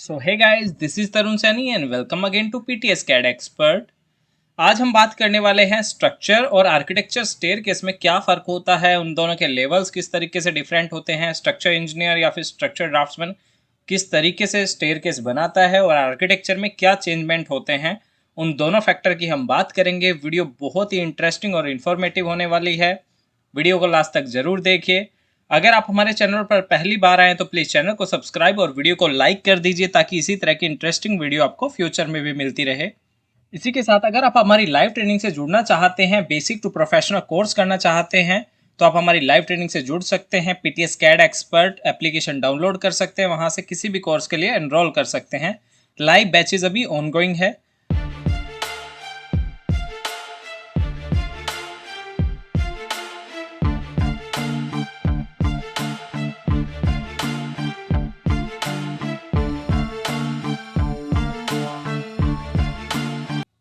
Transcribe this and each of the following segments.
So hey guys, this is Tarun Saini and welcome again to PTS CAD expert. आज हम बात करने वाले हैं स्ट्रक्चर और आर्किटेक्चर स्टेयरकेस में क्या फ़र्क होता है, उन दोनों के लेवल्स किस तरीके से डिफरेंट होते हैं, स्ट्रक्चर इंजीनियर या फिर स्ट्रक्चर ड्राफ्ट्समैन किस तरीके से स्टेयरकेस बनाता है और आर्किटेक्चर में क्या चेंजमेंट होते हैं। उन दोनों फैक्टर की हम बात करेंगे। वीडियो बहुत ही इंटरेस्टिंग और इन्फॉर्मेटिव होने वाली है। वीडियो को लास्ट तक ज़रूर देखिए। अगर आप हमारे चैनल पर पहली बार आए तो प्लीज़ चैनल को सब्सक्राइब और वीडियो को लाइक कर दीजिए ताकि इसी तरह की इंटरेस्टिंग वीडियो आपको फ्यूचर में भी मिलती रहे। इसी के साथ अगर आप हमारी लाइव ट्रेनिंग से जुड़ना चाहते हैं, बेसिक टू प्रोफेशनल कोर्स करना चाहते हैं, तो आप हमारी लाइव ट्रेनिंग से जुड़ सकते हैं। PTS CAD expert application download कर सकते हैं, वहां से किसी भी कोर्स के लिए एनरोल कर सकते हैं। लाइव बैचेज अभी ऑनगोइंग है।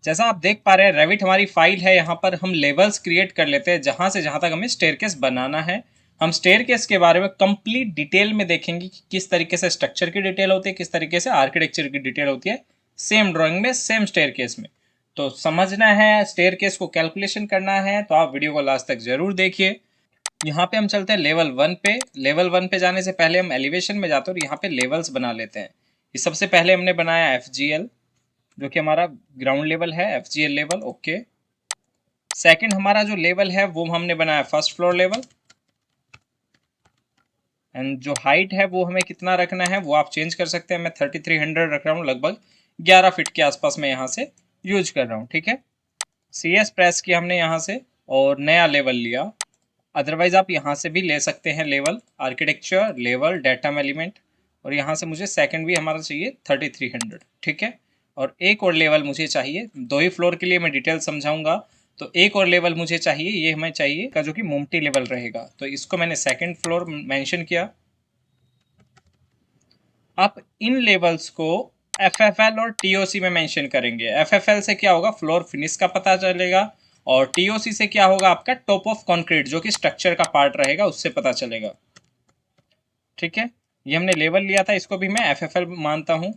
जैसा आप देख पा रहे हैं, रेविट हमारी फाइल है। यहाँ पर हम लेवल्स क्रिएट कर लेते हैं जहाँ से जहाँ तक हमें स्टेयरकेस बनाना है। हम स्टेयरकेस के बारे में कंप्लीट डिटेल में देखेंगे कि किस तरीके से स्ट्रक्चर की डिटेल होती है, किस तरीके से आर्किटेक्चर की डिटेल होती है, सेम ड्राइंग में, सेम स्टेयरकेस में। तो समझना है, स्टेयरकेस को कैलकुलेशन करना है, तो आप वीडियो को लास्ट तक जरूर देखिए। यहाँ पे हम चलते हैं लेवल 1 पे। लेवल 1 पे जाने से पहले हम एलिवेशन में जाते हैं और यहाँ पे लेवल्स बना लेते हैं। ये सबसे पहले हमने बनाया FGL, जो कि हमारा ग्राउंड लेवल है, FGL लेवल। ओके। सेकंड हमारा जो लेवल है वो हमने बनाया फर्स्ट फ्लोर लेवल। एंड जो हाइट है वो हमें कितना रखना है वो आप चेंज कर सकते हैं। मैं 3300 रख रहा हूँ, लगभग 11 फीट के आसपास मैं यहाँ से यूज कर रहा हूँ। ठीक है। CS प्रेस किया हमने यहाँ से और नया लेवल लिया। अदरवाइज आप यहाँ से भी ले सकते हैं level, architecture level, datum element. और यहाँ से मुझे सेकंड भी हमारा चाहिए 3300। ठीक है। और एक और लेवल मुझे चाहिए, 2 ही फ्लोर के लिए मैं डिटेल समझाऊंगा। तो एक और लेवल मुझे चाहिए, ये हमें चाहिए का जो कि मोमटी लेवल रहेगा। तो इसको मैंने सेकंड फ्लोर मेंशन किया। आप इन लेवल्स को FFL और TOC में मेंशन करेंगे। FFL से क्या होगा, फ्लोर फिनिश का पता चलेगा। और TOC से क्या होगा, आपका टॉप ऑफ कंक्रीट जो कि स्ट्रक्चर का पार्ट रहेगा, उससे पता चलेगा। ठीक है। ये हमने लेवल लिया था, इसको भी मैं FFL मानता हूं।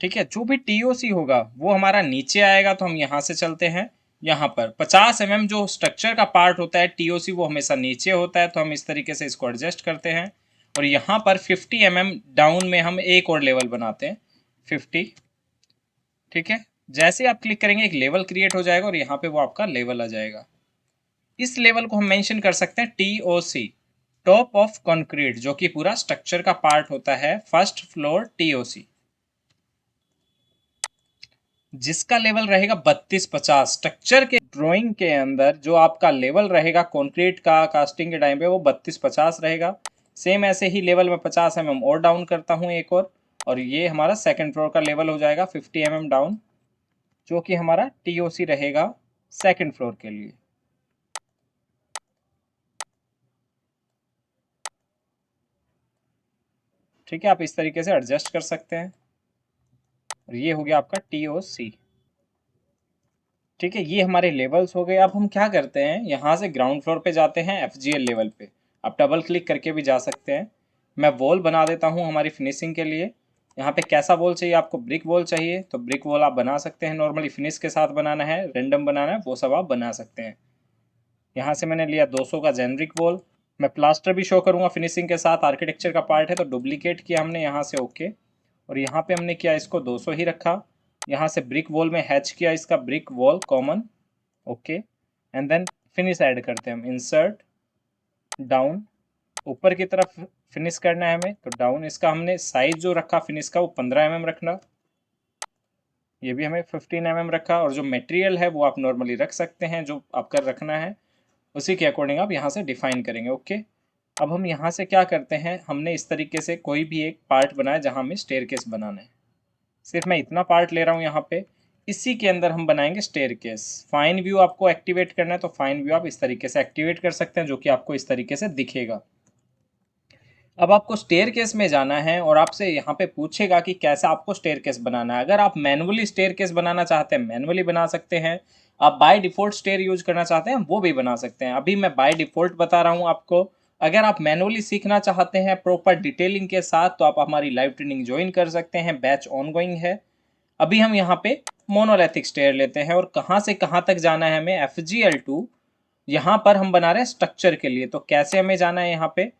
ठीक है। जो भी TOC होगा वो हमारा नीचे आएगा, तो हम यहां से चलते हैं। यहाँ पर 50 mm जो स्ट्रक्चर का पार्ट होता है TOC, वो हमेशा नीचे होता है, तो हम इस तरीके से इसको एडजस्ट करते हैं। और यहाँ पर 50 mm डाउन में हम एक और लेवल बनाते हैं, 50। ठीक है। जैसे आप क्लिक करेंगे एक लेवल क्रिएट हो जाएगा और यहाँ पे वो आपका लेवल आ जाएगा। इस लेवल को हम मेंशन कर सकते हैं TOC, टॉप ऑफ कंक्रीट, जो कि पूरा स्ट्रक्चर का पार्ट होता है, फर्स्ट फ्लोर TOC, जिसका लेवल रहेगा 3250। स्ट्रक्चर के ड्राइंग के अंदर जो आपका लेवल रहेगा कंक्रीट का कास्टिंग के टाइम पे, वो 3250 रहेगा। सेम ऐसे ही लेवल में 50 mm और डाउन करता हूँ एक और ये हमारा सेकंड फ्लोर का लेवल हो जाएगा 50 mm डाउन, जो कि हमारा TOC रहेगा सेकंड फ्लोर के लिए। ठीक है। आप इस तरीके से एडजस्ट कर सकते हैं। और ये हो गया आपका TOC। ठीक है। ये हमारे लेवल्स हो गए। अब हम क्या करते हैं, यहाँ से ग्राउंड फ्लोर पे जाते हैं FGL लेवल पे। आप डबल क्लिक करके भी जा सकते हैं। मैं वॉल बना देता हूँ हमारी फिनिशिंग के लिए। यहाँ पे कैसा वॉल चाहिए आपको, ब्रिक वॉल चाहिए तो ब्रिक वॉल आप बना सकते हैं। नॉर्मली फिनिश के साथ बनाना है, रेंडम बनाना है, वो सब आप बना सकते हैं। यहाँ से मैंने लिया 200 का जेनरिक वॉल। मैं प्लास्टर भी शो करूँगा फिनिशिंग के साथ, आर्किटेक्चर का पार्ट है तो डुप्लीकेट किया हमने यहाँ से। ओके। और यहाँ पे हमने किया इसको 200 ही रखा। यहाँ से ब्रिक वॉल में हैच किया इसका brick wall common. Okay. And then finish add करते हैं हम, इंसर्ट डाउन, ऊपर की तरफ फिनिश करना है हमें, तो डाउन। इसका हमने साइज जो रखा फिनिश का वो 15 mm रखना। ये भी हमें 15 mm रखा। और जो मटेरियल है वो आप नॉर्मली रख सकते हैं, जो आपका रखना है उसी के अकॉर्डिंग आप यहाँ से डिफाइन करेंगे। ओके। अब हम यहाँ से क्या करते हैं, हमने इस तरीके से कोई भी एक पार्ट बनाया जहाँ हमें स्टेयरकेस बनाना है। सिर्फ मैं इतना पार्ट ले रहा हूँ यहाँ पे। इसी के अंदर हम बनाएंगे स्टेयरकेस। फाइन व्यू आपको एक्टिवेट करना है तो फाइन व्यू आप इस तरीके से एक्टिवेट कर सकते हैं, जो कि आपको इस तरीके से दिखेगा। अब आपको स्टेयरकेस में जाना है और आपसे यहाँ पे पूछेगा कि कैसा आपको स्टेयरकेस बनाना है। अगर आप मैनुअली स्टेयरकेस बनाना चाहते हैं, मैनुअली बना सकते हैं। आप बाय डिफ़ॉल्ट स्टेयर यूज करना चाहते हैं, वो भी बना सकते हैं। अभी मैं बाय डिफ़ॉल्ट बता रहा हूँ आपको। अगर आप मैनुअली सीखना चाहते हैं प्रॉपर डिटेलिंग के साथ तो आप हमारी लाइव ट्रेनिंग ज्वाइन कर सकते हैं, बैच ऑनगोइंग है। अभी हम यहाँ पे मोनोलिथिक स्टेयर लेते हैं और कहाँ से कहाँ तक जाना है हमें, FGL2 यहाँ पर हम बना रहे हैं स्ट्रक्चर के लिए। तो कैसे हमें जाना है यहाँ पे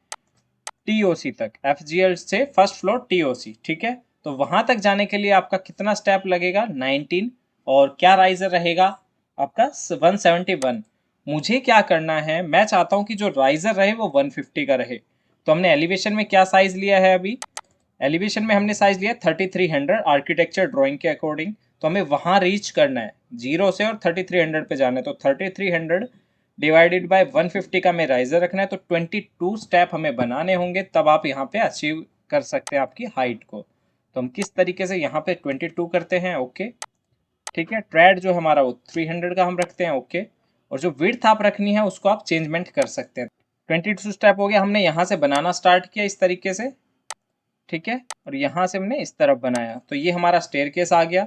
TOC तक, FGL से फर्स्ट फ्लोर TOC, ठीक है। तो वहां तक जाने के लिए आपका कितना स्टेप लगेगा, 19, और क्या राइजर रहेगा आपका 171। मुझे क्या करना है, मैं चाहता हूं कि जो राइजर रहे वो 150 का रहे। तो हमने एलिवेशन में क्या साइज लिया है, अभी एलिवेशन में हमने साइज लिया 3300 आर्किटेक्चर ड्राइंग के अकॉर्डिंग। तो हमें वहां रीच करना है, 0 से और 3300 पे जाना है। तो 3300 डिवाइडेड बाय 150 का हमें राइजर रखना है। तो 22 स्टेप हमें बनाने होंगे, तब आप यहाँ पे अचीव कर सकते हैं आपकी हाइट को। तो हम किस तरीके से यहाँ पे 22 करते हैं, ओके ठीक है। ट्रेड जो हमारा वो 300 का हम रखते हैं, ओके। और जो विड्थ आप रखनी है उसको आप चेंजमेंट कर सकते हैं। 22 स्टेप हो गया, हमने यहाँ से बनाना स्टार्ट किया इस तरीके से, ठीक है। और यहाँ से हमने इस तरफ बनाया, तो ये हमारा स्टेयरकेस आ गया।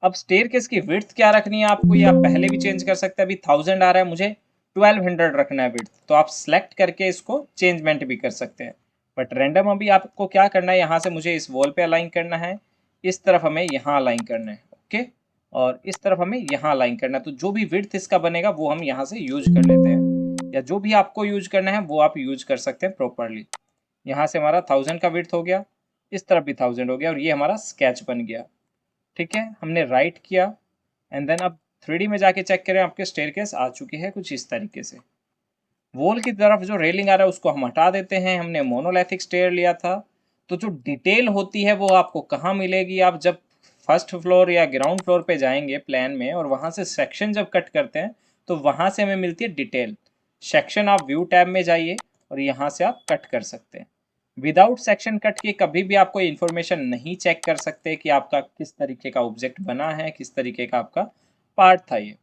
अब स्टेयरकेस की विड्थ क्या रखनी है आपको, ये आप पहले भी चेंज कर सकते हैं। अभी 1000 आ रहा है, मुझे 1200 रखना है विड्थ, तो आप सेलेक्ट करके इसको चेंजमेंट भी कर सकते हैं। बट रैंडम अभी आपको क्या करना है, यहाँ से मुझे इस वॉल पे अलाइन करना है, इस तरफ हमें यहाँ अलाइन करना है, ओके। और इस तरफ हमें यहाँ अलाइन करना है। तो जो भी विड्थ इसका बनेगा वो हम यहाँ से यूज कर लेते हैं, या जो भी आपको यूज करना है वो आप यूज कर सकते हैं प्रॉपरली। यहाँ से हमारा 1000 का विड्थ हो गया, इस तरफ भी 1000 हो गया, और ये हमारा स्केच बन गया, ठीक है। हमने राइट किया एंड देन अब 3D में जाके चेक करें, आपके स्टेयरकेस आ चुकी है कुछ इस तरीके से। वॉल की तरफ जो रेलिंग आ रहा है उसको हम हटा देते हैं, हमने मोनोलिथिक स्टेयर लिया था। तो जो डिटेल होती है वो आपको कहाँ मिलेगी, आप जब फर्स्ट फ्लोर या ग्राउंड फ्लोर पे जाएंगे प्लान में, और वहाँ से सेक्शन जब कट करते हैं तो वहाँ से हमें मिलती है डिटेल सेक्शन। आप व्यू टैब में जाइए और यहाँ से आप कट कर सकते हैं। विदाउट सेक्शन कट के कभी भी आप कोई इन्फॉर्मेशन नहीं चेक कर सकते कि आपका किस तरीके का ऑब्जेक्ट बना है, किस तरीके का आपका पार्ट था ये,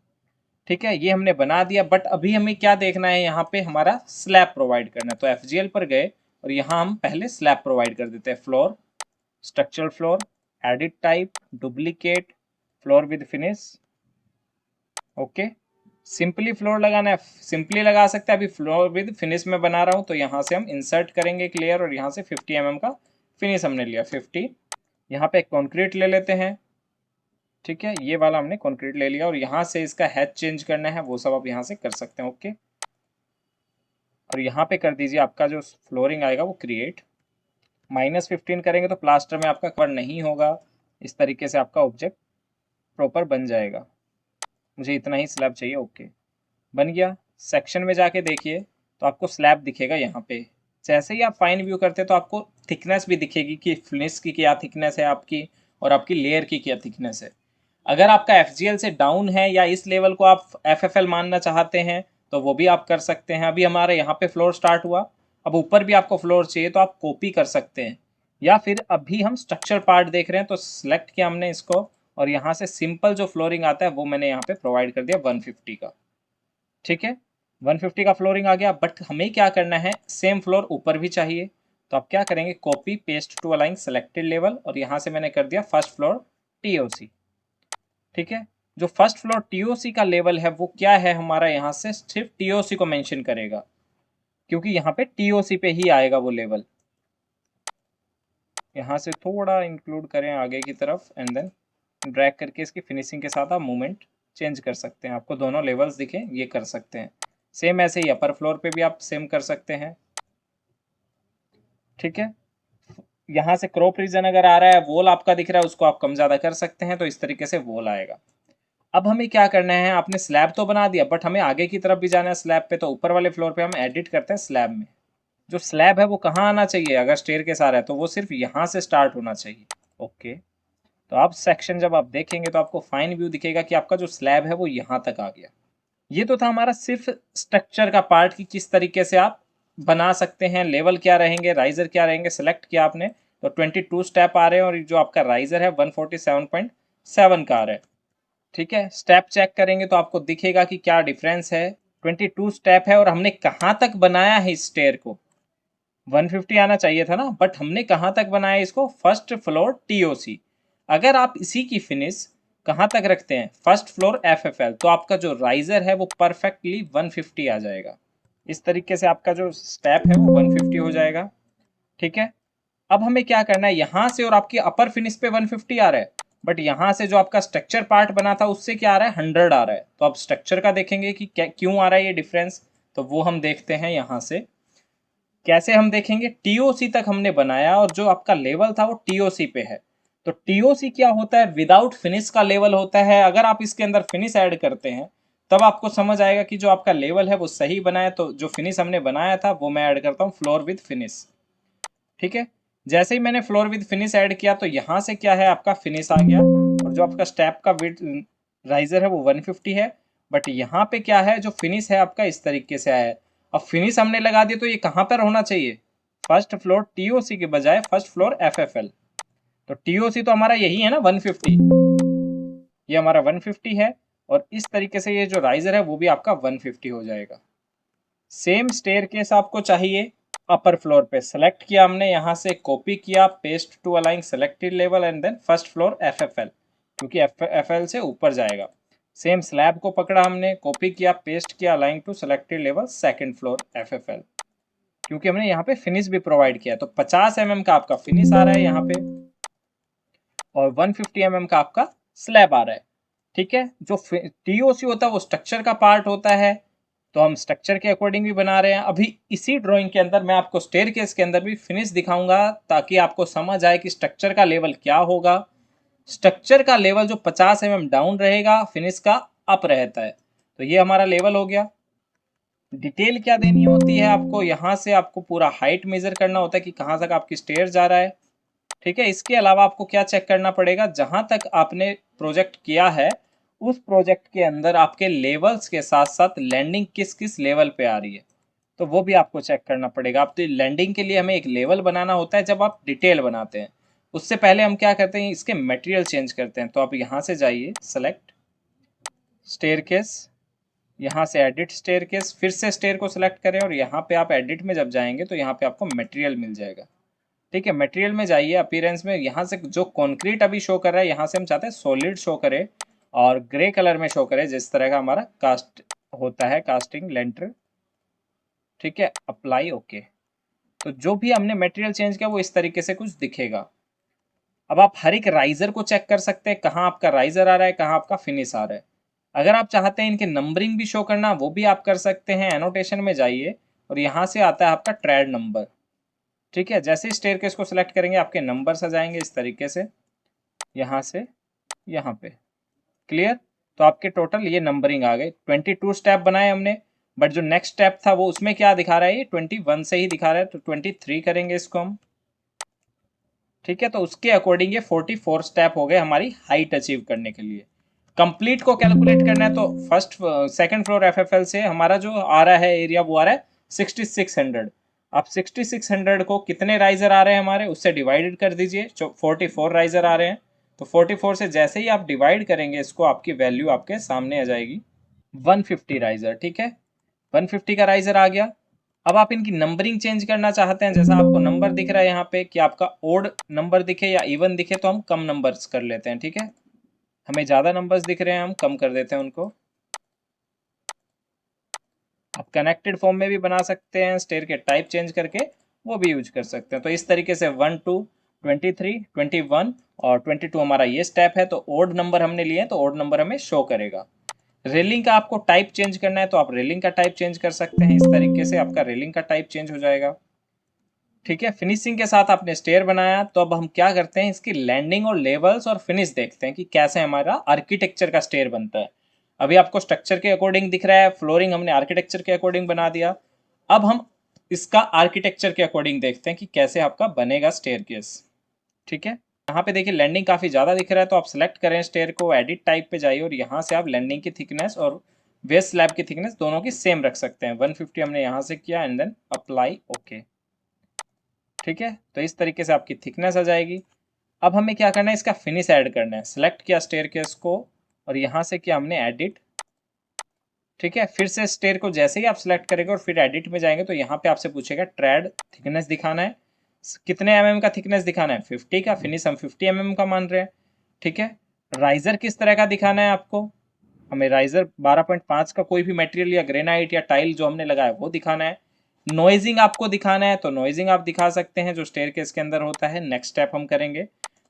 ठीक है। ये हमने बना दिया, बट अभी हमें क्या देखना है, यहाँ पे हमारा स्लैब प्रोवाइड करना है। तो FGL पर गए और यहाँ हम पहले स्लैब प्रोवाइड कर देते हैं। Floor, structural floor, edit type, duplicate, floor with finish, okay. Simply floor लगाना है, सिंपली लगा सकते हैं। अभी फ्लोर विद फिनिश में बना रहा हूँ, तो यहाँ से हम इंसर्ट करेंगे एक लेयर, और यहाँ से 50 mm का फिनिश हमने लिया, 50। यहाँ पे कंक्रीट ले लेते हैं, ठीक है। ये वाला हमने कंक्रीट ले लिया, और यहाँ से इसका हैच चेंज करना है वो सब आप यहाँ से कर सकते हैं, ओके। और यहाँ पे कर दीजिए आपका जो फ्लोरिंग आएगा वो क्रिएट, -15 करेंगे तो प्लास्टर में आपका कवर नहीं होगा। इस तरीके से आपका ऑब्जेक्ट प्रॉपर बन जाएगा। मुझे इतना ही स्लैब चाहिए, ओके बन गया। सेक्शन में जाके देखिए तो आपको स्लैब दिखेगा यहाँ पे। जैसे ही आप फाइन व्यू करते हैं तो आपको थिकनेस भी दिखेगी कि फिनिश की क्या थिकनेस है आपकी, और आपकी लेयर की क्या थिकनेस है। अगर आपका FGL से डाउन है या इस लेवल को आप FFL मानना चाहते हैं तो वो भी आप कर सकते हैं। अभी हमारे यहाँ पे फ्लोर स्टार्ट हुआ, अब ऊपर भी आपको फ्लोर चाहिए तो आप कॉपी कर सकते हैं, या फिर अभी हम स्ट्रक्चर पार्ट देख रहे हैं तो सिलेक्ट किया हमने इसको, और यहाँ से सिंपल जो फ्लोरिंग आता है वो मैंने यहाँ पे प्रोवाइड कर दिया 150 का, ठीक है। 150 का फ्लोरिंग आ गया, बट हमें क्या करना है, सेम फ्लोर ऊपर भी चाहिए। तो आप क्या करेंगे, copy paste to align selected level, और यहाँ से मैंने कर दिया फर्स्ट फ्लोर TOC, ठीक है। जो फर्स्ट फ्लोर TOC का लेवल है वो क्या है हमारा, यहाँ से सिर्फ TOC को मेंशन करेगा, क्योंकि यहाँ पे TOC पे ही आएगा वो लेवल। यहाँ से थोड़ा इंक्लूड करें आगे की तरफ, एंड देन ड्रैग करके इसकी फिनिशिंग के साथ आप मूवमेंट चेंज कर सकते हैं। आपको दोनों लेवल्स दिखे ये कर सकते हैं। सेम ऐसे ही अपर फ्लोर पे भी आप सेम कर सकते हैं, ठीक है। यहाँ से क्रॉप रीजन अगर आ रहा है, वॉल आपका दिख रहा है, उसको आप कम ज़्यादा कर सकते हैं, तो इस तरीके से वॉल आएगा। अब हमें क्या करना है, आपने स्लैब तो बना दिया, बट हमें आगे की तरफ भी जाना है स्लैब पे। तो ऊपर वाले फ्लोर पे हम एडिट करते हैं स्लैब में। जो स्लैब है वो कहाँ आना चाहिए, अगर स्टेयरकेस आ रहा है तो वो सिर्फ यहाँ से स्टार्ट होना चाहिए, ओके। तो आप सेक्शन जब आप देखेंगे तो आपको फाइन व्यू दिखेगा कि आपका जो स्लैब है वो यहाँ तक आ गया। ये तो था हमारा सिर्फ स्ट्रक्चर का पार्ट कि किस तरीके से आप बना सकते हैं, लेवल क्या रहेंगे, राइजर क्या रहेंगे, सेलेक्ट किया आपने तो 22 स्टेप आ रहे हैं, और जो आपका राइजर है 147.7 का आ रहा है, ठीक है। स्टेप चेक करेंगे तो आपको दिखेगा कि क्या डिफरेंस है। 22 स्टेप है, और हमने कहाँ तक बनाया है इस स्टेयर को, 150 आना चाहिए था ना, बट हमने कहाँ तक बनाया इसको, फर्स्ट फ्लोर TOC। अगर आप इसी की फिनिश कहाँ तक रखते हैं, फर्स्ट फ्लोर FFL, तो आपका जो राइजर है वो परफेक्टली 150 आ जाएगा, इस तरीके से आपका जो स्टेप है वो 150 हो जाएगा। ठीक है, अब हमें क्या करना है, यहाँ से और आपकी अपर फिनिश पे 150 आ रहा है, बट यहाँ से जो आपका स्ट्रक्चर पार्ट बना था उससे क्या आ रहा है, 100 आ रहा है। तो अब स्ट्रक्चर का देखेंगे कि क्यों आ रहा है ये डिफरेंस, तो वो हम देखते हैं यहाँ से। कैसे हम देखेंगे, टीओसी तक हमने बनाया और जो आपका लेवल था वो टीओसी पे है। तो टीओसी क्या होता है, विदाउट फिनिश का लेवल होता है। अगर आप इसके अंदर फिनिश ऐड करते हैं तब आपको समझ आएगा कि जो आपका लेवल है वो सही बना है। तो जो फिनिश हमने बनाया था वो मैं ऐड करता हूँ, फ्लोर विद फिनिश। ठीक है, जैसे ही मैंने फ्लोर विद फिनिश ऐड किया तो यहाँ से क्या है, आपका फिनिश आ गया। और जो आपका स्टेप का विड राइजर है वो 150 है, बट यहाँ पे क्या है, जो फिनिश है आपका इस तरीके से आया है। अब फिनिश हमने लगा दिया तो ये कहाँ पर होना चाहिए, फर्स्ट फ्लोर टीओसी के बजाय फर्स्ट फ्लोर एफएफएल। तो टीओसी तो हमारा यही है ना 150, ये हमारा 150 है। और इस तरीके से ये जो राइजर है वो भी आपका 150 हो जाएगा। सेम स्टेयर केस आपको चाहिए अपर फ्लोर पे, सेलेक्ट किया हमने, यहाँ से कॉपी किया, paste to align selected level and then first floor FFL, क्योंकि एफएफएल से ऊपर जाएगा। सेम स्लैब को पकड़ा हमने, कॉपी किया, पेस्ट किया, align to selected level second floor FFL, क्योंकि हमने यहाँ पे फिनिश भी प्रोवाइड किया। तो 50 mm का आपका फिनिश आ रहा है यहाँ पे और 150 mm का आपका स्लैब आ रहा है। ठीक है, जो टीओसी होता है वो स्ट्रक्चर का पार्ट होता है, तो हम स्ट्रक्चर के अकॉर्डिंग भी बना रहे हैं। अभी इसी ड्राइंग के अंदर मैं आपको स्टेयरकेस के अंदर भी फिनिश दिखाऊंगा ताकि आपको समझ आए कि स्ट्रक्चर का लेवल क्या होगा। स्ट्रक्चर का लेवल जो 50 mm डाउन रहेगा, फिनिश का अप रहता है। तो ये हमारा लेवल हो गया। डिटेल क्या देनी होती है आपको, यहाँ से आपको पूरा हाइट मेजर करना होता है कि कहाँ तक आपकी स्टेयर जा रहा है। ठीक है, इसके अलावा आपको क्या चेक करना पड़ेगा, जहां तक आपने प्रोजेक्ट किया है उस प्रोजेक्ट के अंदर आपके लेवल्स के साथ साथ लैंडिंग किस किस लेवल पे आ रही है, तो वो भी आपको चेक करना पड़ेगा। आप तो लैंडिंग के लिए हमें एक लेवल बनाना होता है जब आप डिटेल बनाते हैं। उससे पहले हम क्या करते हैं, इसके मटेरियल चेंज करते हैं। तो आप यहाँ से जाइए, सेलेक्ट स्टेयरकेस, यहाँ से एडिट स्टेयरकेस, फिर से स्टेयर को सिलेक्ट करें और यहाँ पे आप एडिट में जब जाएंगे तो यहाँ पे आपको मटेरियल मिल जाएगा। ठीक है, मटेरियल में जाइए, अपीयरेंस में यहाँ से जो कॉन्क्रीट अभी शो कर रहा है यहाँ से हम चाहते हैं सॉलिड शो करे और ग्रे कलर में शो करे, जिस तरह का हमारा कास्ट होता है, कास्टिंग लेंटर। ठीक है, अप्लाई ओके। तो जो भी हमने मटेरियल चेंज किया वो इस तरीके से कुछ दिखेगा। अब आप हर एक राइजर को चेक कर सकते हैं, कहाँ आपका राइजर आ रहा है, कहाँ आपका फिनिश आ रहा है। अगर आप चाहते हैं इनके नंबरिंग भी शो करना वो भी आप कर सकते हैं। एनोटेशन में जाइए और यहाँ से आता है आपका ट्रेड नंबर। ठीक है, जैसे ही स्टेयरकेस को सिलेक्ट करेंगे आपके नंबर्स आ जाएंगे इस तरीके से, यहाँ से यहाँ पे। क्लियर, तो आपके टोटल ये नंबरिंग आ गए। 22 स्टेप बनाए हमने, बट जो नेक्स्ट स्टेप था वो उसमें क्या दिखा रहा है, ये 21 से ही दिखा रहा है, तो 23 करेंगे इसको हम। ठीक है, तो उसके अकॉर्डिंग ये 44 स्टेप हो गए हमारी हाइट अचीव करने के लिए। कंप्लीट को कैलकुलेट करना है तो फर्स्ट सेकंड फ्लोर एफएफएल से हमारा जो आ रहा है एरिया वो आ रहा है 6600। आप 6600 को कितने राइजर आ रहे हैं हमारे उससे डिवाइडेड कर दीजिए, 44 राइजर आ रहे हैं। तो 44 से जैसे ही आप डिवाइड करेंगे इसको, आपकी वैल्यू आपके सामने आ जाएगी 150 राइजर। ठीक है, 150 का राइजर आ गया। अब आप इनकी नंबरिंग चेंज करना चाहते हैं, जैसा आपको नंबर दिख रहा है यहाँ पे कि आपका ओड नंबर दिखे या इवन दिखे, तो हम कम नंबर्स कर लेते हैं। ठीक है, हमें ज़्यादा नंबर्स दिख रहे हैं, हम कम कर देते हैं उनको। आप कनेक्टेड फॉर्म में भी बना सकते हैं, स्टेयर के टाइप चेंज करके वो भी यूज कर सकते हैं। तो इस तरीके से 1 2 23 21 और 22 हमारा ये स्टेप है। तो ओड नंबर हमने लिए तो ओड नंबर हमें शो करेगा। रेलिंग का आपको टाइप चेंज करना है तो आप रेलिंग का टाइप चेंज कर सकते हैं, इस तरीके से आपका रेलिंग का टाइप चेंज हो जाएगा। ठीक है, फिनिशिंग के साथ आपने स्टेयर बनाया, तो अब हम क्या करते हैं, इसकी लैंडिंग और लेवल्स और फिनिश देखते हैं कि कैसे हमारा आर्किटेक्चर का स्टेयर बनता है। अभी आपको स्ट्रक्चर के अकॉर्डिंग दिख रहा है, फ्लोरिंग हमने आर्किटेक्चर के अकॉर्डिंग बना दिया। अब हम इसका आर्किटेक्चर के अकॉर्डिंग देखते हैं कि कैसे आपका बनेगा स्टेयरकेस। ठीक है, यहाँ पे देखिए लैंडिंग काफ़ी ज़्यादा दिख रहा है, तो आप सेलेक्ट करें स्टेयर को, एडिट टाइप पे जाइए और यहाँ से आप लैंडिंग की थिकनेस और बेस स्लैब की थिकनेस दोनों की सेम रख सकते हैं। 150 हमने यहाँ से किया एंड देन अप्लाई ओके। ठीक है, तो इस तरीके से आपकी थिकनेस आ जाएगी। अब हमें क्या करना है, इसका फिनिश ऐड करना है। सेलेक्ट किया स्टेयरकेस को और यहाँ से किया हमने एडिट। ठीक है, फिर से स्टेयर को जैसे ही आप सिलेक्ट करेंगे और फिर एडिट में जाएंगे तो यहाँ पे आपसे पूछेगा ट्रेड थिकनेस दिखाना है, कितने mm का थिकनेस दिखाना है, 50 का। फिनिश हम 50 mm का मान रहे हैं। ठीक है, राइजर किस तरह का दिखाना है आपको, हमें राइजर 12.5 का कोई भी मटेरियल या ग्रेनाइट या टाइल जो हमने लगाया वो दिखाना है। नॉइजिंग आपको दिखाना है तो नॉइजिंग आप दिखा सकते हैं जो स्टेयरकेस के अंदर होता है। नेक्स्ट स्टेप हम करेंगे।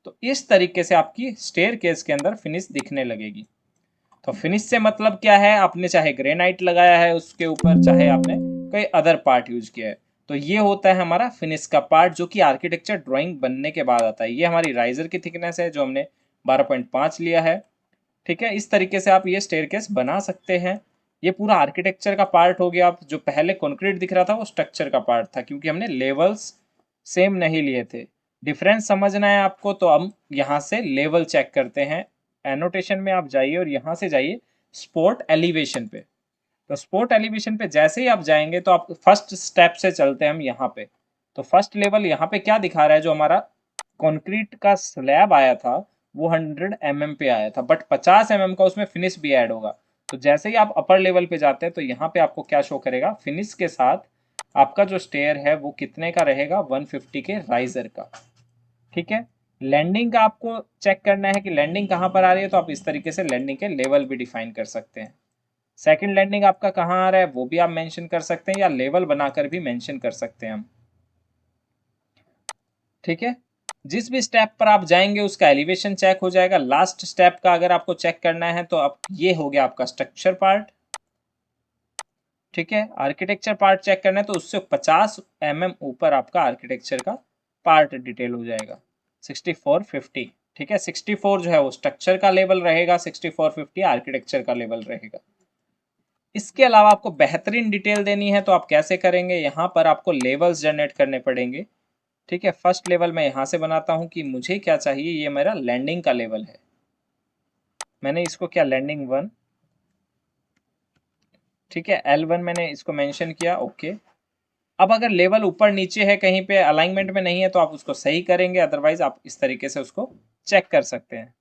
तो इस तरीके से आपकी स्टेयरकेस के अंदर फिनिश दिखने लगेगी। तो फिनिश से मतलब क्या है, आपने चाहे ग्रेनाइट लगाया है उसके ऊपर, चाहे आपने कोई अदर पार्ट यूज किया है, तो ये होता है हमारा फिनिश का पार्ट जो कि आर्किटेक्चर ड्राइंग बनने के बाद आता है। ये हमारी राइजर की थिकनेस है जो हमने 12.5 लिया है। ठीक है, इस तरीके से आप ये स्टेयरकेस बना सकते हैं। ये पूरा आर्किटेक्चर का पार्ट हो गया। आप जो पहले कंक्रीट दिख रहा था वो स्ट्रक्चर का पार्ट था, क्योंकि हमने लेवल्स सेम नहीं लिए थे। डिफरेंस समझना है आपको तो हम यहाँ से लेवल चेक करते हैं। एनोटेशन में आप जाइए और यहाँ से जाइए स्पोर्ट एलिवेशन पे। तो स्पोर्ट एलिवेशन पे जैसे ही आप जाएंगे तो आप फर्स्ट स्टेप से चलते हैं हम यहाँ पे। तो फर्स्ट लेवल यहाँ पे क्या दिखा रहा है, जो हमारा कंक्रीट का स्लैब आया था वो 100 mm पे आया था, बट 50 mm का उसमें फिनिश भी ऐड होगा। तो जैसे ही आप अपर लेवल पे जाते हैं तो यहाँ पे आपको क्या शो करेगा, फिनिश के साथ आपका जो स्टेयर है वो कितने का रहेगा, 150 के राइजर का। ठीक है, लैंडिंग का आपको चेक करना है कि लैंडिंग कहाँ पर आ रही है, तो आप इस तरीके से लैंडिंग के लेवल भी डिफाइन कर सकते हैं। सेकंड लैंडिंग आपका कहाँ आ रहा है वो भी आप मेंशन कर सकते हैं, या लेवल बनाकर भी मेंशन कर सकते हैं हम। ठीक है, जिस भी स्टेप पर आप जाएंगे उसका एलिवेशन चेक हो जाएगा। लास्ट स्टेप का अगर आपको चेक करना है तो आप, ये हो गया आपका स्ट्रक्चर पार्ट। ठीक है, आर्किटेक्चर पार्ट चेक करना है तो उससे 50 mm ऊपर आपका आर्किटेक्चर का पार्ट डिटेल हो जाएगा 6450। ठीक है, 64 जो है वो स्ट्रक्चर का लेवल रहेगा, 6450 आर्किटेक्चर का लेवल रहेगा। इसके अलावा आपको बेहतरीन डिटेल देनी है तो आप कैसे करेंगे, यहाँ पर आपको लेवल्स जनरेट करने पड़ेंगे। ठीक है, फर्स्ट लेवल मैं यहाँ से बनाता हूँ कि मुझे क्या चाहिए, ये मेरा लैंडिंग का लेवल है। मैंने इसको क्या, लैंडिंग 1। ठीक है, L1 मैंने इसको मेंशन किया। ओके, अब अगर लेवल ऊपर नीचे है, कहीं पे अलाइनमेंट में नहीं है, तो आप उसको सही करेंगे, अदरवाइज आप इस तरीके से उसको चेक कर सकते हैं।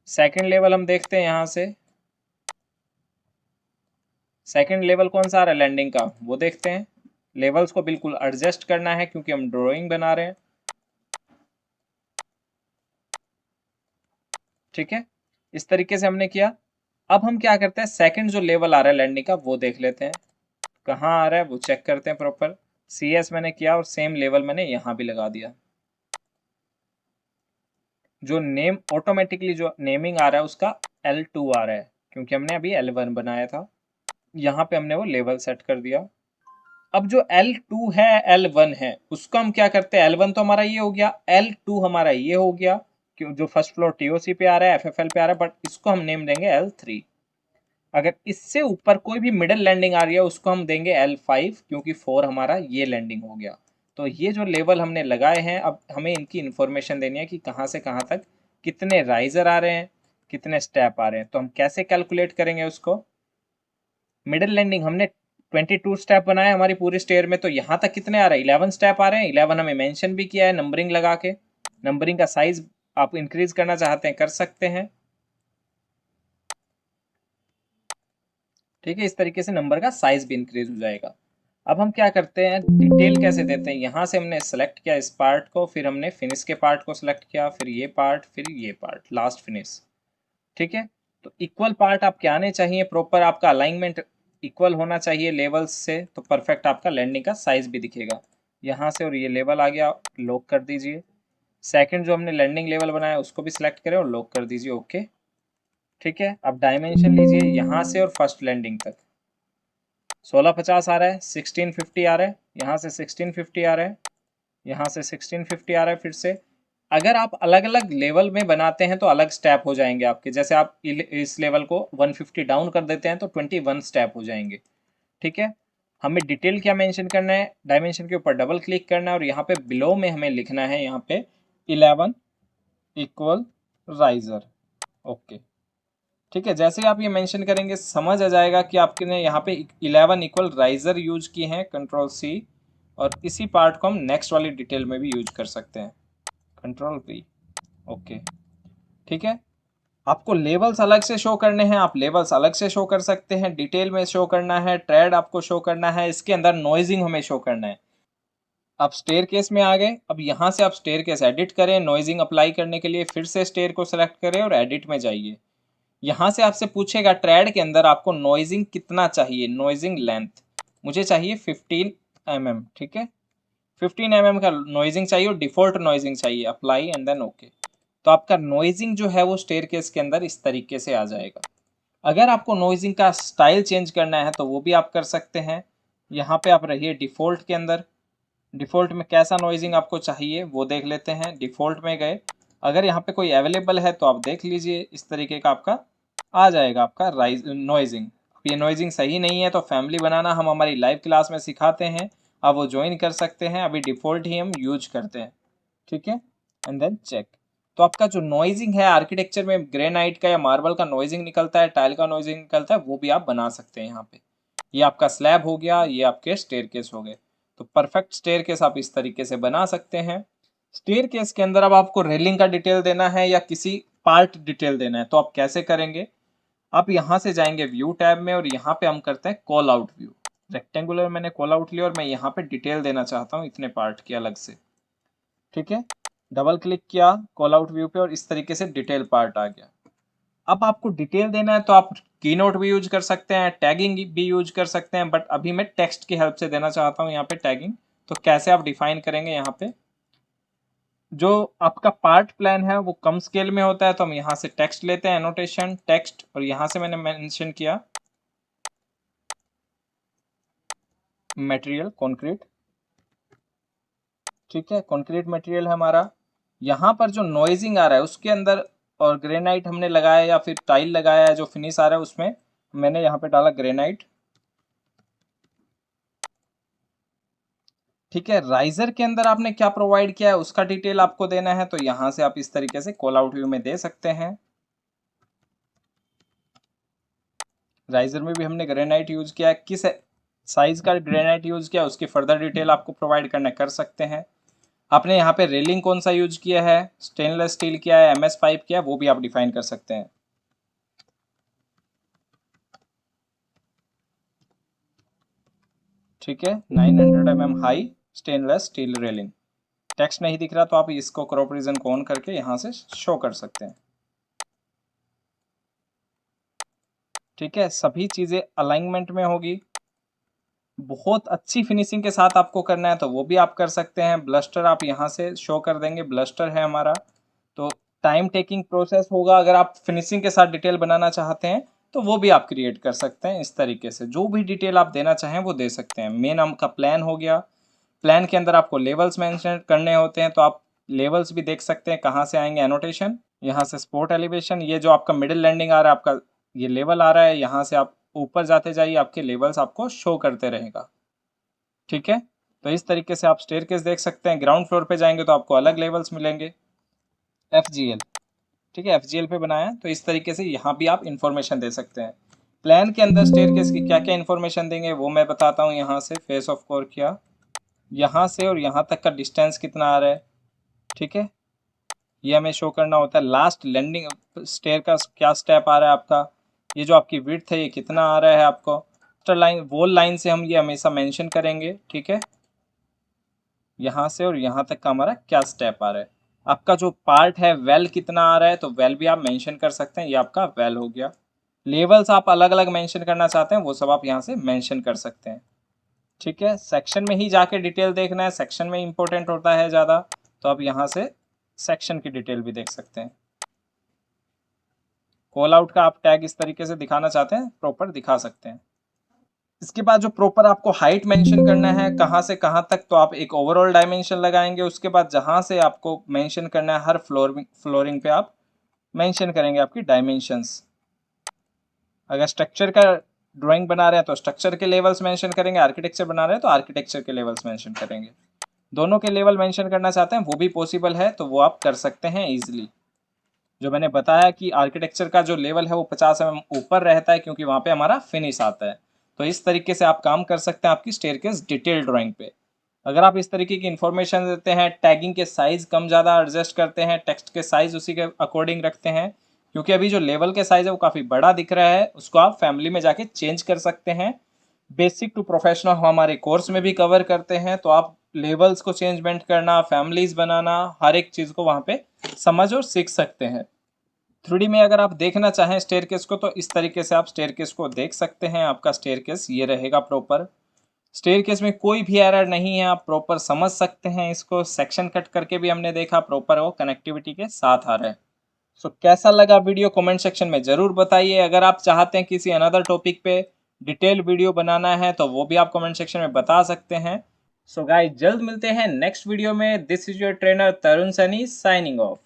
सेकंड लेवल हम देखते हैं यहाँ से। सेकंड लेवल कौन सा आ रहा है लैंडिंग का, वो देखते हैं। लेवल्स को बिल्कुल एडजस्ट करना है क्योंकि हम ड्राइंग बना रहे हैं। ठीक है, इस तरीके से हमने किया। अब हम क्या करते हैं, सेकंड जो लेवल आ रहा है लैंडिंग का वो देख लेते हैं कहाँ आ रहा है, वो चेक करते हैं प्रॉपर। CS मैंने किया और सेम लेवल मैंने यहाँ भी लगा दिया। जो नेम ऑटोमेटिकली जो नेमिंग आ रहा है उसका L2 आ रहा है, क्योंकि हमने अभी L1 बनाया था। यहाँ पे हमने वो लेवल सेट कर दिया। अब जो L2 है L1 है उसको हम क्या करते हैं, L1 तो हमारा ये हो गया, L2 हमारा ये हो गया, क्यों जो फर्स्ट फ्लोर TOC पे आ रहा है, FFL पे आ रहा है, बट इसको हम नेम देंगे L3। अगर इससे ऊपर कोई भी मिडल लैंडिंग आ रही है उसको हम देंगे L5, क्योंकि 4 हमारा ये लैंडिंग हो गया। तो ये जो लेवल हमने लगाए हैं, अब हमें इनकी इंफॉर्मेशन देनी है कि कहाँ से कहाँ तक कितने राइजर आ रहे हैं, कितने स्टेप आ रहे हैं। तो हम कैसे कैलकुलेट करेंगे उसको, मिडिल लैंडिंग हमने 22 स्टेप बनाए हमारी पूरी स्टेयर में, तो यहाँ तक कितने आ रहे हैं, 11 स्टेप आ रहे हैं। 11 हमें मेंशन भी किया है नंबरिंग लगा के। नंबरिंग का साइज आप इंक्रीज करना चाहते हैं कर सकते हैं। ठीक है, इस तरीके से नंबर का साइज भी इंक्रीज हो जाएगा। अब हम क्या करते हैं, डिटेल कैसे देते हैं, यहाँ से हमने सेलेक्ट किया इस पार्ट को, फिर हमने फिनिश के पार्ट को सिलेक्ट किया, फिर ये पार्ट, फिर ये पार्ट, लास्ट फिनिश। ठीक है, तो इक्वल पार्ट आपके आने चाहिए, प्रॉपर आपका अलाइनमेंट इक्वल होना चाहिए लेवल्स से, तो परफेक्ट आपका लैंडिंग का साइज भी दिखेगा यहाँ से। और ये लेवल आ गया, लॉक कर दीजिए। सेकंड जो हमने लैंडिंग लेवल बनाया उसको भी सिलेक्ट करें और लॉक कर दीजिए। ओके, ठीक है, अब डायमेंशन लीजिए यहाँ से और फर्स्ट लैंडिंग तक 1650 आ रहा है, 1650 आ रहा है, यहाँ से 1650 आ रहा है, यहाँ से 1650 आ रहा है। फिर से अगर आप अलग अलग लेवल में बनाते हैं तो अलग स्टेप हो जाएंगे आपके, जैसे आप इस लेवल को 150 डाउन कर देते हैं तो 21 स्टेप हो जाएंगे। ठीक है, हमें डिटेल क्या मेंशन करना है, डायमेंशन के ऊपर डबल क्लिक करना है और यहाँ पे बिलो में हमें लिखना है यहाँ पे 11 इक्वल राइजर। ओके, ठीक है, जैसे ही आप ये मेंशन करेंगे समझ आ जाएगा कि आपने यहाँ पे 11 इक्वल राइजर यूज किए हैं, Ctrl+C। और इसी पार्ट को हम नेक्स्ट वाली डिटेल में भी यूज कर सकते हैं, Ctrl+V। ओके, ठीक है, आपको लेवल्स अलग से शो करने हैं, आप लेवल्स अलग से शो कर सकते हैं। डिटेल में शो करना है, ट्रेड आपको शो करना है, इसके अंदर नॉइजिंग हमें शो करना है। आप स्टेयर केस में आ गए, अब यहाँ से आप स्टेयर केस एडिट करें, नॉइजिंग अप्लाई करने के लिए फिर से स्टेयर को सेलेक्ट करें और एडिट में जाइए। यहाँ से आपसे पूछेगा ट्रेड के अंदर आपको नॉइजिंग कितना चाहिए, नॉइजिंग लेंथ मुझे चाहिए 15 mm, ठीक है 15 mm का नॉइजिंग चाहिए और डिफॉल्ट नॉइजिंग चाहिए, अप्लाई एंड देन ओके। तो आपका नॉइजिंग जो है वो स्टेयरकेस के अंदर इस तरीके से आ जाएगा। अगर आपको नॉइजिंग का स्टाइल चेंज करना है तो वो भी आप कर सकते हैं। यहाँ पे आप रहिए डिफ़ॉल्ट के अंदर, डिफ़ॉल्ट में कैसा नॉइजिंग आपको चाहिए वो देख लेते हैं। डिफ़ॉल्ट में गए, अगर यहाँ पे कोई अवेलेबल है तो आप देख लीजिए, इस तरीके का आपका आ जाएगा आपका नॉइजिंग। ये नॉइजिंग सही नहीं है तो फैमिली बनाना हम हमारी लाइव क्लास में सिखाते हैं, आप वो ज्वाइन कर सकते हैं। अभी डिफ़ॉल्ट ही हम यूज करते हैं, ठीक है एंड देन चेक। तो आपका जो नॉइजिंग है आर्किटेक्चर में ग्रेनाइट का या मार्बल का नॉइजिंग निकलता है, टाइल का नॉइजिंग निकलता है, वो भी आप बना सकते हैं। यहाँ पे ये आपका स्लैब हो गया, ये आपके स्टेयरकेस हो गए। तो परफेक्ट स्टेयरकेस आप इस तरीके से बना सकते हैं। स्टेयरकेस के अंदर अब आपको रेलिंग का डिटेल देना है या किसी पार्ट डिटेल देना है तो आप कैसे करेंगे, आप यहाँ से जाएंगे व्यू टैब में और यहाँ पे हम करते हैं कॉल आउट व्यू। रेक्टेंगुलर मैंने कॉल आउट लिया और मैं यहाँ पे डिटेल देना चाहता हूँ इतने पार्ट की अलग से, ठीक है डबल क्लिक किया कॉल आउट व्यू पे और इस तरीके से डिटेल पार्ट आ गया। अब आपको डिटेल देना है तो आप कीनोट भी यूज कर सकते हैं, टैगिंग भी यूज कर सकते हैं, बट अभी मैं टेक्स्ट की हेल्प से देना चाहता हूँ यहाँ पे टैगिंग। तो कैसे आप डिफाइन करेंगे, यहाँ पे जो आपका पार्ट प्लान है वो कम स्केल में होता है तो हम यहाँ से टेक्स्ट लेते हैं, एनोटेशन टेक्स्ट, और यहाँ से मैंने मेंशन किया मटेरियल कंक्रीट, ठीक है कंक्रीट मटेरियल है हमारा। यहाँ पर जो नॉइजिंग आ रहा है उसके अंदर और ग्रेनाइट हमने लगाया या फिर टाइल लगाया है, जो फिनिश आ रहा है उसमें मैंने यहाँ पे डाला ग्रेनाइट, ठीक है। राइजर के अंदर आपने क्या प्रोवाइड किया है उसका डिटेल आपको देना है तो यहाँ से आप इस तरीके से कॉल आउट व्यू में दे सकते हैं। राइजर में भी हमने ग्रेनाइट यूज किया है, किस साइज का ग्रेनाइट यूज किया उसकी फर्दर डिटेल आपको प्रोवाइड करना कर सकते हैं। आपने यहाँ पे रेलिंग कौन सा यूज किया है, स्टेनलेस स्टील किया है, MS5 किया है, वो भी आप डिफाइन कर सकते हैं, ठीक है 900 mm high stainless steel railing. Text नहीं दिख रहा तो आप इसको क्रॉप रीजन को ऑन करके यहाँ से शो कर सकते हैं, ठीक है सभी चीज़ें अलाइनमेंट में होगी। बहुत अच्छी फिनिशिंग के साथ आपको करना है तो वो भी आप कर सकते हैं। ब्लस्टर आप यहाँ से शो कर देंगे, ब्लस्टर है हमारा। तो टाइम टेकिंग प्रोसेस होगा, अगर आप फिनिशिंग के साथ डिटेल बनाना चाहते हैं तो वो भी आप क्रिएट कर सकते हैं। इस तरीके से जो भी डिटेल आप देना चाहें वो दे सकते हैं। मेन आपका प्लान हो गया, प्लान के अंदर आपको लेवल्स मेंशन करने होते हैं तो आप लेवल्स भी देख सकते हैं कहाँ से आएंगे, एनोटेशन यहाँ से स्पोर्ट एलिवेशन, ये जो आपका मिडिल लैंडिंग आ रहा है आपका ये लेवल आ रहा है, यहाँ से आप ऊपर जाते जाइए आपके लेवल्स आपको शो करते रहेगा, ठीक है। तो इस तरीके से आप स्टेयरकेस देख सकते हैं। ग्राउंड फ्लोर पे जाएंगे तो आपको अलग लेवल्स मिलेंगे, FGL, ठीक है FGL पे बनाया तो इस तरीके से यहाँ भी आप इंफॉर्मेशन दे सकते हैं। प्लान के अंदर स्टेयरकेस की क्या क्या इंफॉर्मेशन देंगे वो मैं बताता हूँ। यहाँ से फेस ऑफ कोर किया, यहाँ से और यहाँ तक का डिस्टेंस कितना आ रहा है, ठीक है ये हमें शो करना होता है। लास्ट लैंडिंग स्टेयर का क्या स्टेप आ रहा है आपका, ये जो आपकी विड्थ है ये कितना आ रहा है आपको, लाइन वॉल लाइन से हम ये हमेशा मेंशन करेंगे, ठीक है यहाँ से और यहाँ तक का हमारा क्या स्टेप आ रहा है। आपका जो पार्ट है वेल कितना आ रहा है तो वेल भी आप मेंशन कर सकते हैं, ये आपका वेल हो गया। लेवल्स आप अलग अलग मेंशन करना चाहते हैं वो सब आप यहाँ से मेंशन कर सकते हैं, ठीक है। सेक्शन में ही जाके डिटेल देखना है, सेक्शन में इंपॉर्टेंट होता है ज़्यादा, तो आप यहाँ से सेक्शन की डिटेल भी देख सकते हैं। कॉल आउट का आप टैग इस तरीके से दिखाना चाहते हैं प्रॉपर दिखा सकते हैं। इसके बाद जो प्रॉपर आपको हाइट मेंशन करना है कहाँ से कहाँ तक, तो आप एक ओवरऑल डायमेंशन लगाएंगे। उसके बाद जहाँ से आपको मेंशन करना है हर फ्लोरिंग पे आप मेंशन करेंगे आपकी डायमेंशंस। अगर स्ट्रक्चर का ड्राइंग बना रहे हैं तो स्ट्रक्चर के लेवल्स मेंशन करेंगे, आर्किटेक्चर बना रहे हैं तो आर्किटेक्चर के लेवल्स मेंशन करेंगे। दोनों के लेवल मेंशन करना चाहते हैं वो भी पॉसिबल है तो वो आप कर सकते हैं ईजिली। जो मैंने बताया कि आर्किटेक्चर का जो लेवल है वो 50 mm ऊपर रहता है क्योंकि वहाँ पे हमारा फिनिश आता है। तो इस तरीके से आप काम कर सकते हैं आपकी स्टेयरकेस डिटेल ड्राइंग पे। अगर आप इस तरीके की इन्फॉर्मेशन देते हैं, टैगिंग के साइज़ कम ज़्यादा एडजस्ट करते हैं, टेक्स्ट के साइज़ उसी के अकॉर्डिंग रखते हैं, क्योंकि अभी जो लेवल के साइज़ है वो काफ़ी बड़ा दिख रहा है, उसको आप फैमिली में जाके चेंज कर सकते हैं। बेसिक टू प्रोफेशनल हमारे कोर्स में भी कवर करते हैं तो आप लेवल्स को चेंजमेंट करना, फैमिलीज बनाना, हर एक चीज़ को वहाँ पे समझ और सीख सकते हैं। 3D में अगर आप देखना चाहें स्टेयरकेस को तो इस तरीके से आप स्टेयरकेस को देख सकते हैं। आपका स्टेयरकेस ये रहेगा प्रॉपर। स्टेयरकेस में कोई भी एरर नहीं है, आप प्रॉपर समझ सकते हैं इसको। सेक्शन कट करके भी हमने देखा, प्रॉपर वो कनेक्टिविटी के साथ आ रहा है। सो कैसा लगा वीडियो कमेंट सेक्शन में ज़रूर बताइए। अगर आप चाहते हैं किसी अनदर टॉपिक पे डिटेल वीडियो बनाना है तो वो भी आप कमेंट सेक्शन में बता सकते हैं। सो गाइस, जल्द मिलते हैं नेक्स्ट वीडियो में। This is your trainer Tarun Sunny signing off.